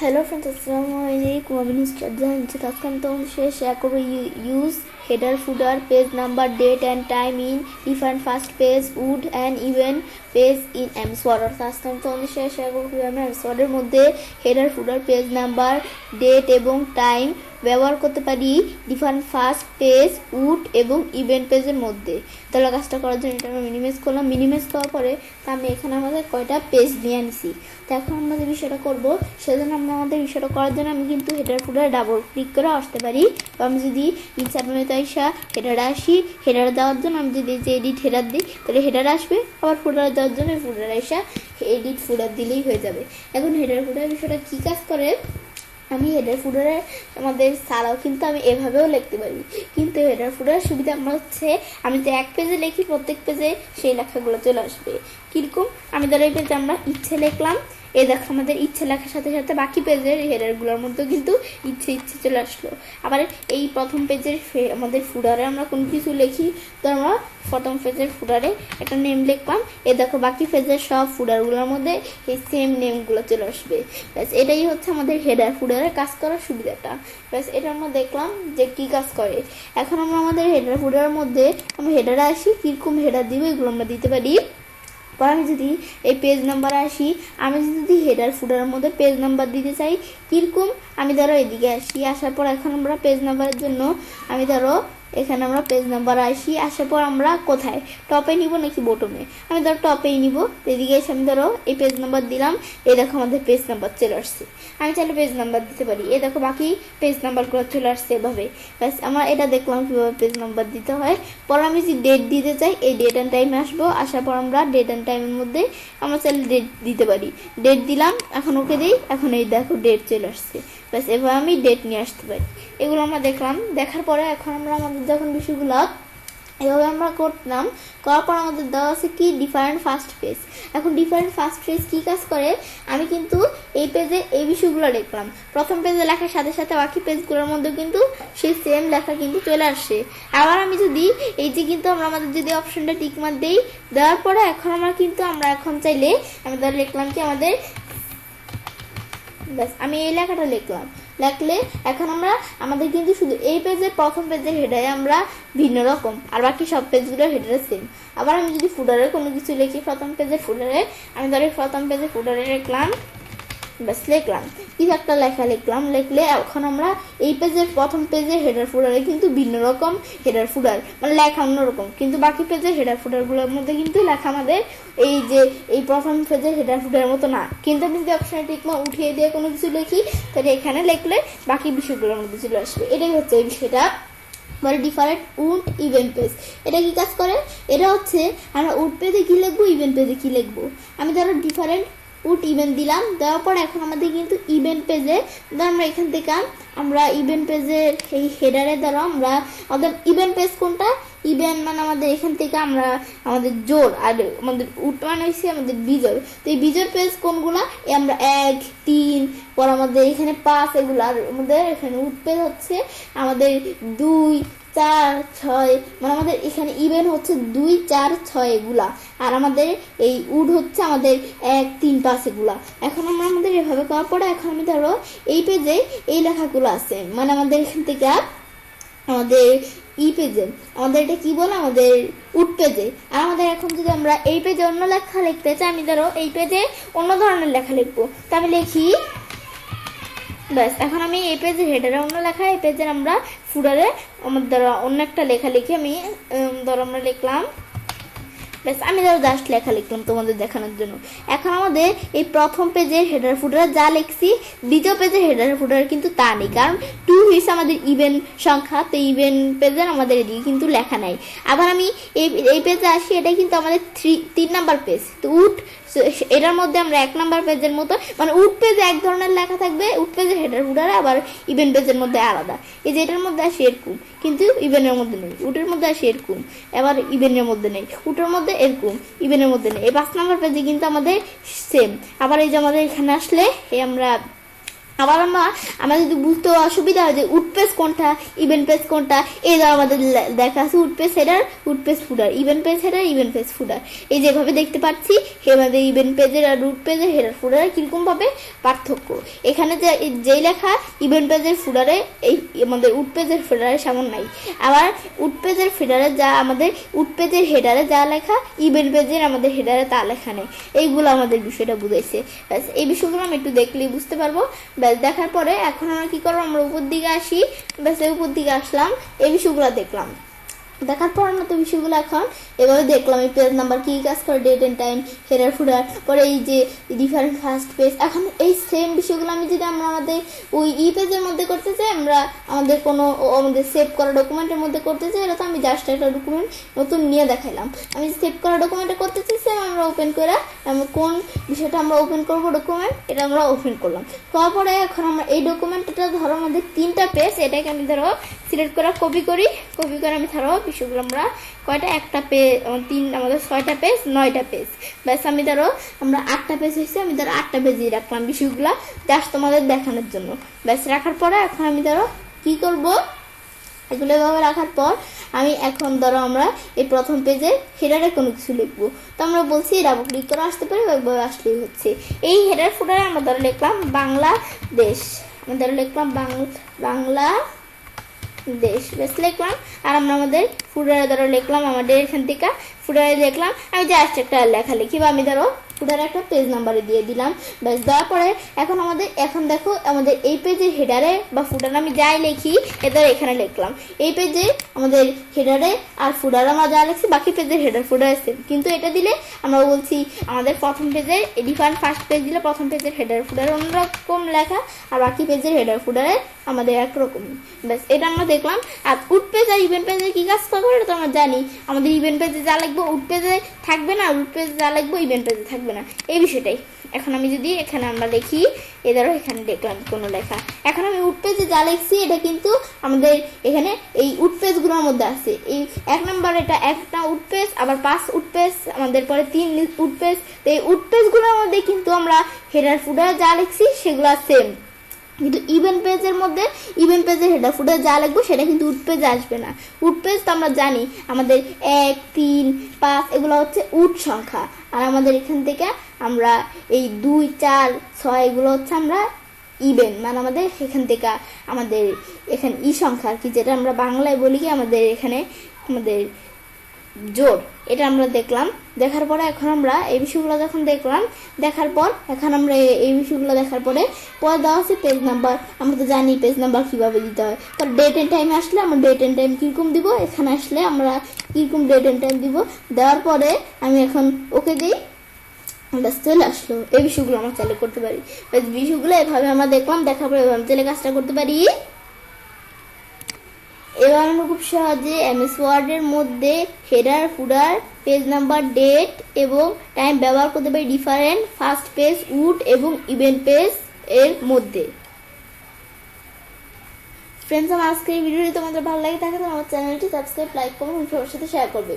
Hello friends, अस्सलाम वालेकुम। अभी स्टार्ट जान तत्काल तो शेयर করব use header footer page number date and time in different first page would and even page in MS Word और তাছাড়া তো শেয়ার করব আমরা MS Word এর মধ্যে header footer page number date এবং টাইম ব্যবহার করতে পারি ডিফারেন্ট ফার্স্ট পেজ উড এবং ইভেন্ট পেজের মধ্যে। তাহলে কাজটা করার জন্য এটা আমরা মিনিমাইজ করলাম। মিনিমাইজ করার পরে তা আমি এখানে আমাদের কয়টা পেজ নিয়ে আনিছি। তো এখন আমাদের বিষয়টা করব, সেজন্য আমরা আমাদের বিষয়টা করার জন্য আমি কিন্তু হেডার ফুডারে ডাবল ক্লিক করে আসতে পারি। তো আমি যদি ইনসার্ট মেনুতে আইসা হেডারে আসি, হেডারে দেওয়ার জন্য আমি যদি যে এডিট হেডার দিই তাহলে হেডার আসবে, আবার ফুডারে দেওয়ার জন্য ফুডারে আসা এডিট ফুডার দিলেই হয়ে যাবে। এখন হেডার ফুডারের বিষয়টা কী কাজ করে, আমি হেডার ফুডারে আমাদের ছাড়াও কিন্তু আমি এভাবেও লিখতে পারি, কিন্তু হেডার ফুডারের সুবিধা আমার হচ্ছে আমি তো এক পেজে লিখি, প্রত্যেক পেজে সেই লেখাগুলো চলে আসবে। কীরকম, আমি ধরো এই পেজে আমরা ইচ্ছে লিখলাম, এই দেখো আমাদের ইচ্ছে লেখার সাথে সাথে বাকি পেজের হেডারগুলোর মধ্যেও কিন্তু ইচ্ছে চলে আসলো। আবার এই প্রথম পেজের আমাদের ফুডারে আমরা কোনো কিছু লিখি, তো আমরা প্রথম পেজের ফুডারে একটা নেম লিখলাম, এই দেখো বাকি পেজের সব ফুডারগুলোর মধ্যে এই সেম নেমগুলো চলে আসবে। ব্যাস এটাই হচ্ছে আমাদের হেডার ফুডারে কাজ করার সুবিধাটা। ব্যাস এটা আমরা দেখলাম যে কী কাজ করে। এখন আমরা আমাদের হেডার ফুডারের মধ্যে আমরা হেডারে আসি, কীরকম হেডার দিব এগুলো আমরা দিতে পারি। আমি যদি এই পেজ নাম্বারে আসি, আমি যদি হেডার ফুডারের মধ্যে পেজ নাম্বার দিতে চাই, কীরকম আমি ধরো এদিকে আসি, আসার পর এখন আমরা পেজ নাম্বারের জন্য আমি ধরো এখানে আমরা পেজ নাম্বার আসি, আসার পর আমরা কোথায় টপে নিব নাকি বটমে, আমি ধরো টপেই নিব। এদিকে এসে আমি ধরো এই পেজ নাম্বার দিলাম, এই দেখো আমাদের পেজ নাম্বার চলে আসছে। আমি চাইলে পেজ নাম্বার দিতে পারি, এই দেখো বাকি পেজ নাম্বারগুলো চলে আসছে এভাবে। ব্যাস আমরা এটা দেখলাম কীভাবে পেজ নাম্বার দিতে হয়। পর আমি যদি ডেট দিতে চাই, এই ডেট অ্যান্ড টাইমে আসবো, আসার পর আমরা ডেট অ্যান্ড টাইমের মধ্যে আমরা চাইলে ডেট দিতে পারি। ডেট দিলাম, এখন ওকে দিই, এখন এই দেখো ডেট চলে আসছে। ব্যাস এভাবে আমি ডেট নিয়ে আসতে পারি। এগুলো আমরা দেখলাম, দেখার পরে এখন আমরা আমাদের যখন বিষয়গুলো এভাবে আমরা করতাম, করার পর আমাদের দেওয়া আছে কি ডিফারেন্ট ফার্স্ট পেজ। এখন ডিফারেন্ট ফার্স্ট পেজ কী কাজ করে, আমি কিন্তু এই পেজে এই বিষয়গুলো লিখলাম, প্রথম পেজে লেখার সাথে সাথে বাকি পেজগুলোর মধ্যে কিন্তু সেই সেম লেখা কিন্তু চলে আসে। আবার আমি যদি এই যে কিন্তু আমরা আমাদের যদি অপশনটা টিকমার্ক দিই, দেওয়ার পরে এখন আমরা এখন চাইলে আমি ধর লিখলাম কি আমাদের, ব্যাস আমি এই লেখাটা লিখলাম, লিখলে এখন আমাদের কিন্তু শুধু এই পেজের প্রথম পেজের হেডারে আমরা ভিন্ন রকম, আর বাকি সব পেজগুলো হেডারে সেম। আবার আমি যদি ফুডারে কোনো কিছু লিখি, প্রথম পেজের ফুডারে আমি ধরো প্রথম পেজের ফুডারে লিখলাম, ব্যাস লিখলাম কিছু একটা লেখা লিখলাম, লিখলে এখন আমরা এই পেজের প্রথম পেজের হেডার ফুডারে কিন্তু ভিন্ন রকম হেডার ফুডার, মানে লেখা অন্যরকম, কিন্তু বাকি পেজের হেডার ফুডারগুলোর মধ্যে কিন্তু লেখা আমাদের এই যে এই প্রথম পেজের হেডার ফুডারের মতো না। কিন্তু আমি যদি অপশনে টিকমা উঠিয়ে দিয়ে কোনো কিছু লিখি, তাহলে এখানে লিখলে বাকি বিষয়গুলোর মধ্যে চলে আসবে। এটাই হচ্ছে এই বিষয়টা বলে ডিফারেন্ট উড ইভেন্ট পেজ। এটা কি কাজ করে, এটা হচ্ছে আমরা উড পেজে কী লিখবো, ইভেন্ট পেজে কী লিখবো। আমি ধরো ডিফারেন্ট উড ইভেন্ট দিলাম, দেওয়ার পর এখন আমাদের কিন্তু ইভেন্ট পেজে আমরা এখান থেকে আমরা ইভেন্ট পেজের এই হেডারে দ্বারা আমরা আমাদের ইভেন্ট পেজ কোনটা, ইভেন্ট মানে আমাদের এখান থেকে আমরা আমাদের জোর, আর আমাদের উড মানে হচ্ছে আমাদের বিজয়। তো এই বিজয় পেজ কোনগুলা, আমরা 1, 3, পর আমাদের এখানে 5, এগুলো, আর আমাদের এখানে উড পেজ হচ্ছে আমাদের 2, 4, 6, মানে আমাদের এখানে ইভেন্ট হচ্ছে 2, 4, 6 এগুলা, আর আমাদের এই উড হচ্ছে আমাদের 1, 3, 5 এগুলা। এখন আমরা আমাদের এভাবে করার পরে এখন আমি ধরো এই পেজে এই লেখাগুলো আছে, মানে আমাদের এখান থেকে আমাদের পেজে আমাদের এটা কি বলে আমাদের উড পেজে। আর আমাদের এখন যদি আমরা এই পেজে অন্য লেখা লিখতে চাই, আমি ধরো এই পেজে অন্য ধরনের লেখা লিখবো, তো আমি লিখি, ব্যাস এখন আমি এই পেজের হেডারে অন্য লেখা, এই পেজের আমরা ফুডারে আমার ধরো অন্য একটা লেখা লিখে আমি ধরো আমরা লিখলাম, ব্যাস আমি ধরো জাস্ট লেখা লিখলাম তোমাদের দেখানোর জন্য। এখন আমাদের এই প্রথম পেজের হেডার ফুডারে যা লিখছি, দ্বিতীয় পেজের হেডার ফুডারে কিন্তু তা নেই, কারণ 2 হয়েছে আমাদের ইভেন্ট সংখ্যা, তো ইভেন্ট পেজের আমাদের এদিকে কিন্তু লেখা নাই। আবার আমি এই পেজে আসি, এটা কিন্তু আমাদের 3 নাম্বার পেজ, তো উড এটার মধ্যে আমরা 1 নাম্বার পেজের মতো, মানে উড পেজে এক ধরনের লেখা থাকবে, উড পেজের হেডার ফুডারে, আবার ইভেন্ট পেজের মধ্যে আলাদা। এই যে এটার মধ্যে আসে এরকম, কিন্তু ইভেন্টের মধ্যে নেই, উটের মধ্যে আসে এরকম, এবার ইভেন্টের মধ্যে নেই, উটের মধ্যে এরকম, ইভেন্টের মধ্যে নেই। এই 5 নাম্বার পেজে কিন্তু আমাদের সেম। আবার এই যে আমাদের এখানে আসলে এই আমরা আবার আমাদের যদি বুঝতে অসুবিধা হয় যে উড পেজ কোনটা ইভেন্ট পেজ কোনটা, এই ধর আমাদের দেখা আছে odd page header, odd page footer, even page header, even page footer. এই যেভাবে দেখতে পাচ্ছি আমাদের ইভেন্ট পেজের আর উড পেজের হেডার ফুডারের কিরকম ভাবে পার্থক্য। এখানে যেই লেখা ইভেন্ট পেজের ফুডারে এই আমাদের উড পেজের ফিডারে সামন নাই। আবার উড পেজের ফিডারে যা আমাদের উড পেজের হেডারে যা লেখা ইভেন্ট পেজের আমাদের হেডারে তা লেখা নেই। এইগুলো আমাদের বিষয়টা বুঝাইছে। ব্যাস এই বিষয়গুলো আমি একটু দেখলেই বুঝতে পারবো। ব্যাস দেখার পরে এখন আমরা কি করবো, আমরা উপর দিকে আসি। ব্যাস উপর দিকে আসলাম, এই বিষয়গুলো দেখলাম। দেখার পর আমরা তো বিষয়গুলো এখন এভাবে দেখলাম। এই পেজ নাম্বার কি কাজ করে, date and time, header footer, পরে এই যে ডিফারেন্ট ফার্স্ট পেজ। এখন এই সেম বিষয়গুলো আমি যদি আমরা আমাদের ওই পেজের মধ্যে করতে চাই, আমরা আমাদের কোনো আমাদের সেভ করা ডকুমেন্টের মধ্যে করতে চাই, এটা তো আমি জাস্ট একটা ডকুমেন্ট নতুন নিয়ে দেখাইলাম। আমি সেভ করা ডকুমেন্টে করতে চাইছি, আমরা ওপেন করে কোন বিষয়টা আমরা ওপেন করবো ডকুমেন্ট, এটা আমরা ওপেন করলাম। করার পরে এখন আমরা এই ডকুমেন্টটা ধরো আমাদের 3টা পেজ, এটাকে আমি ধরো সিলেক্ট করে কপি করে আমি ধরো বিষয়গুলো আমরা কয়টা, একটা পেজ আমাদের 6টা পেজ 9টা পেজ। ব্যাস আমি ধরো আমরা 8টা পেজ হয়েছে, আমি ধরো 8টা পেজই রাখলাম বিষয়গুলা জাস্ট তোমাদের দেখানোর জন্য। ব্যাস রাখার পরে এখন আমি ধরো কি করব, এগুলো এভাবে রাখার পর আমি এখন ধরো আমরা এই প্রথম পেজে হেডারে কোনো কিছু লিখবো। তো আমরা বলছি ডাবল ক্লিক করে আসতে পারি, ওইভাবে আসলেই হচ্ছে। এই হেডার ফুডারে আমরা ধরো লিখলাম বাংলাদেশ, আমরা ধরো লিখলাম বাংলা দেশ, বেশ লিখলাম। আর আমরা আমাদের ফুডারে ধরো লিখলাম, আমাদের এখান থেকে ফুডারে দেখলাম আমি জাস্ট একটা লেখা লিখি, বা আমি ধরো ফুডারে একটা পেজ নাম্বারে দিয়ে দিলাম। ব্যাস দেওয়ার পরে এখন দেখো আমাদের এই পেজের হেডারে বা ফুডারে আমি যাই লিখি এদের এখানে লিখলাম। এই পেজে আমাদের হেডারে আর ফুডারে আমরা যা লিখছি বাকি পেজের হেডার ফুডারে সেম, কিন্তু এটা দিলে আমরা বলছি আমাদের প্রথম পেজের ডিফারেন্ট ফার্স্ট পেজ দিলে প্রথম পেজের হেডার ফুডারে অন্যরকম লেখা, আর বাকি পেজের হেডার ফুডারে আমাদের একরকম। ব্যাস এটা আমরা দেখলাম। আর উড পেজ আর ইভেন্ট পেজে কি কাজ করে এটা তো আমরা জানি। আমাদের ইভেন্ট পেজে যা লিখবো উড পেজে থাকবে না, উড পেজে যা লিখবো ইভেন্ট পেজে থাকবে না, এই বিষয়টাই। এখন আমি যদি এখানে আমরা লিখি, ধরো এখানে দেখলাম কোনো লেখা, এখন আমি উড পেজে যা লিখছি এটা কিন্তু আমাদের এখানে এই উড পেজগুলোর মধ্যে আছে। এই 1 নম্বর এটা একটা উড পেজ, আবার 5 উড পেজ, আমাদের পরে 3 উড পেজ। তো এই উড পেজগুলোর মধ্যে কিন্তু আমরা হেডার ফুডার যা লিখছি সেগুলো সেম, কিন্তু ইভেন্ট পেজের মধ্যে ইভেন্ট পেজের হেডার ফুডার যা লিখবো সেটা কিন্তু উড পেজে আসবে না। উড পেজ তো আমরা জানি আমাদের 1, 3, 5 এগুলো হচ্ছে উড সংখ্যা, আর আমাদের এখান থেকে আমরা এই 2, 4, 6 এগুলো হচ্ছে আমরা ইভেন্ট, মানে আমাদের এখান থেকে আমাদের এখানে সংখ্যা আর কি, যেটা আমরা বাংলায় বলি কি আমাদের এখানে আমাদের জোর। এটা আমরা দেখলাম। দেখার পরে এখন আমরা এই বিষয়গুলো যখন দেখলাম, দেখার পর এখন আমরা এই বিষয়গুলো দেখার পরে দেওয়া আছে পেজ নাম্বার। আমরা তো জানি পেজ নাম্বার কিভাবে দিতে হয়। তো ডেট এন্ড টাইমে আসলে আমরা ডেট এন্ড টাইম কিরকম দিব, এখানে আসলে আমরা কিরকম ডেট এন্ড টাইম দিব। দেওয়ার পরে আমি এখন ওকে দিই, চলে আসলো। এই বিষয়গুলো আমরা চাইলে করতে পারি। বিষয়গুলো এভাবে আমরা দেখলাম, দেখার পরে আমি চাইলে কাজটা করতে পারি। এবার আমরা খুব সহজে এমএস ওয়ার্ডের মধ্যে header footer page number date এবং টাইম ব্যবহার করতে পারি ডিফারেন্ট ফার্স্ট পেজ উড এবং ইভেন্ট পেজ এর মধ্যে। ফ্রেন্ডস, আমার আজকের এই ভিডিওটি তোমাদের ভালো লাগে থাকে তো আমার চ্যানেলটি সাবস্ক্রাইব, লাইক করবে এবং সবার সাথে শেয়ার করবে।